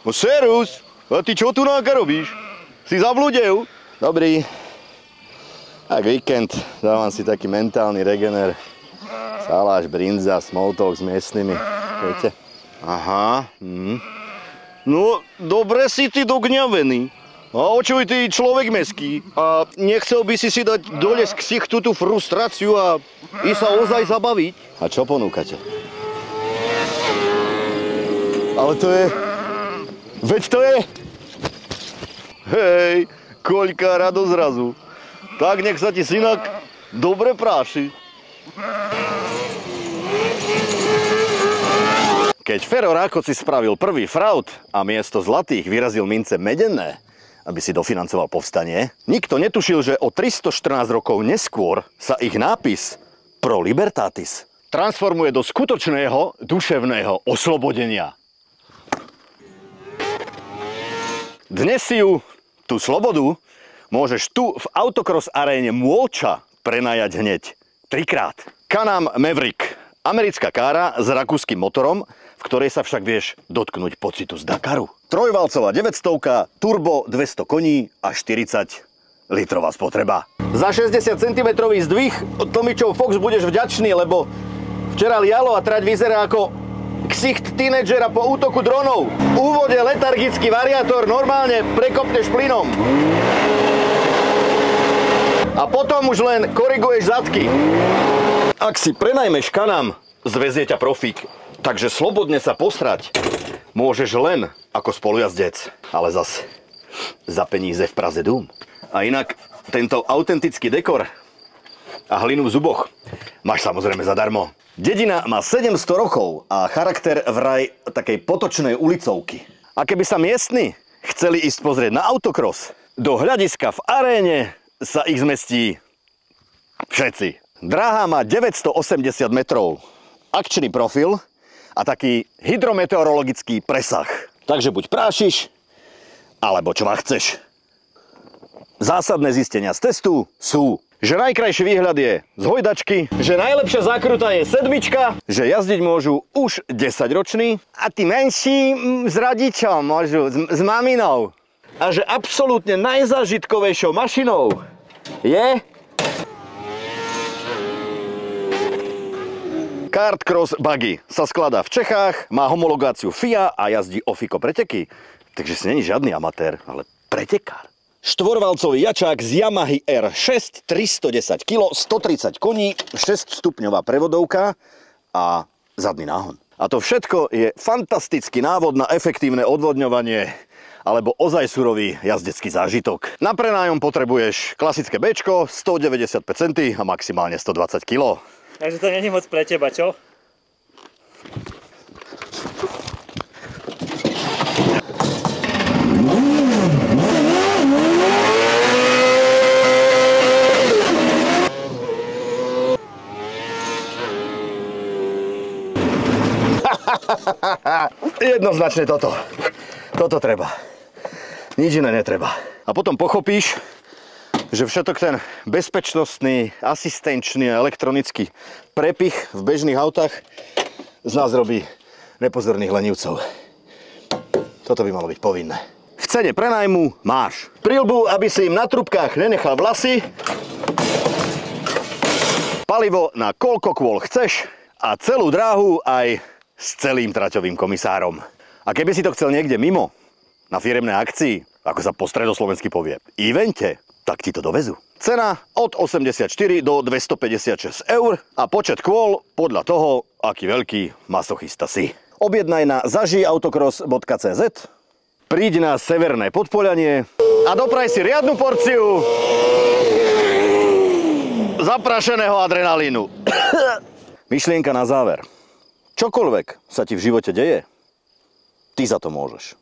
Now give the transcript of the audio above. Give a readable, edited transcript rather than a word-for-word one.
No serus, a ty čo tu náka robíš? Si zablúdil? Dobrý. Tak víkend, dávam si taký mentálny regener. Saláš, brinza, small talk s miestnymi. Viete? Aha. No, dobre si ty dogňavený. A očuj, ty človek meský. A nechcel by si dať dole z ksichtu tú frustráciu a ísť sa ozaj zabaviť? A čo ponúkate? Ale to je... Veď to je... Hej, koľká radosť zrazu. Tak nech sa ti synak dobre práši. Keď Fero Rákóczi spravil prvý fraud a miesto zlatých vyrazil mince medené, aby si dofinancoval povstanie, nikto netušil, že o 314 rokov neskôr sa ich nápis Pro Libertatis transformuje do skutočného duševného oslobodenia. Dnes si ju, tú slobodu, môžeš tu v autocross aréne Môlča prenajať hneď 3-krát. Can-Am Maverick, americká kára s rakúskym motorom, v ktorej sa však vieš dotknúť pocitu z Dakaru. Trojvalcová 900, turbo 200 koní a 40 litrová spotreba. Za 60 cm zdvih Tomičov Fox budeš vďačný, lebo včera lialo a trať vyzerá ako ksicht tínedžera po útoku dronov. V úvode letargický variátor normálne prekopneš plynom. A potom už len koriguješ zadky. Ak si prenajmeš Can-Am, zvezie ťa profík. Takže slobodne sa posrať môžeš len ako spolujazdec. Ale zas za peníze v Praze dům. A inak tento autentický dekor a hlinu v zuboch máš samozrejme zadarmo. Dedina má 700 rokov a charakter vraj takej potočnej ulicovky. A keby sa miestni chceli ísť pozrieť na autocross, do hľadiska v aréne sa ich zmestí všetci. Dráha má 980 metrov, akčný profil a taký hydrometeorologický presah. Takže buď prášiš, alebo čo ma chceš. Zásadné zistenia z testu sú, že najkrajší výhľad je z hojdačky, že najlepšia zákruta je sedmička, že jazdiť môžu už 10-roční a tí menší s rodičom môžu, s maminou. A že absolútne najzážitkovejšou mašinou je Kart Cross Buggy. Sa skladá v Čechách, má homologáciu FIA a jazdí ofiko preteky. Takže si není žiadny amatér, ale pretekár. Štvorvalcový jačák z Yamahy R6, 310 kg, 130 koní, 6-stupňová prevodovka a zadný náhon. A to všetko je fantastický návod na efektívne odvodňovanie alebo ozaj surový jazdecký zážitok. Na prenájom potrebuješ klasické Bčko, 195 cm a maximálne 120 kg. Takže to není moc pre teba, čo? Jednoznačne toto. Toto treba. Nič iné netreba. A potom pochopíš, že všetok ten bezpečnostný, asistenčný a elektronický prepich v bežných autách z nás robí nepozorných lenivcov. Toto by malo byť povinné. V cene prenajmu máš prilbu, aby si im na trubkách nenechal vlasy, palivo na koľko kôl chceš a celú dráhu aj s celým traťovým komisárom. A keby si to chcel niekde mimo, na firemnej akcii, ako sa po stredoslovensky povie, evente, tak ti to dovezú. Cena od 84 do 256 eur a počet kôl podľa toho, aký veľký masochista si. Objednaj na zažijautocross.cz, príď na Severné Podpoľanie a dopraj si riadnu porciu zaprašeného adrenalínu. Myšlienka na záver. Čokoľvek sa ti v živote deje, ty za to môžeš.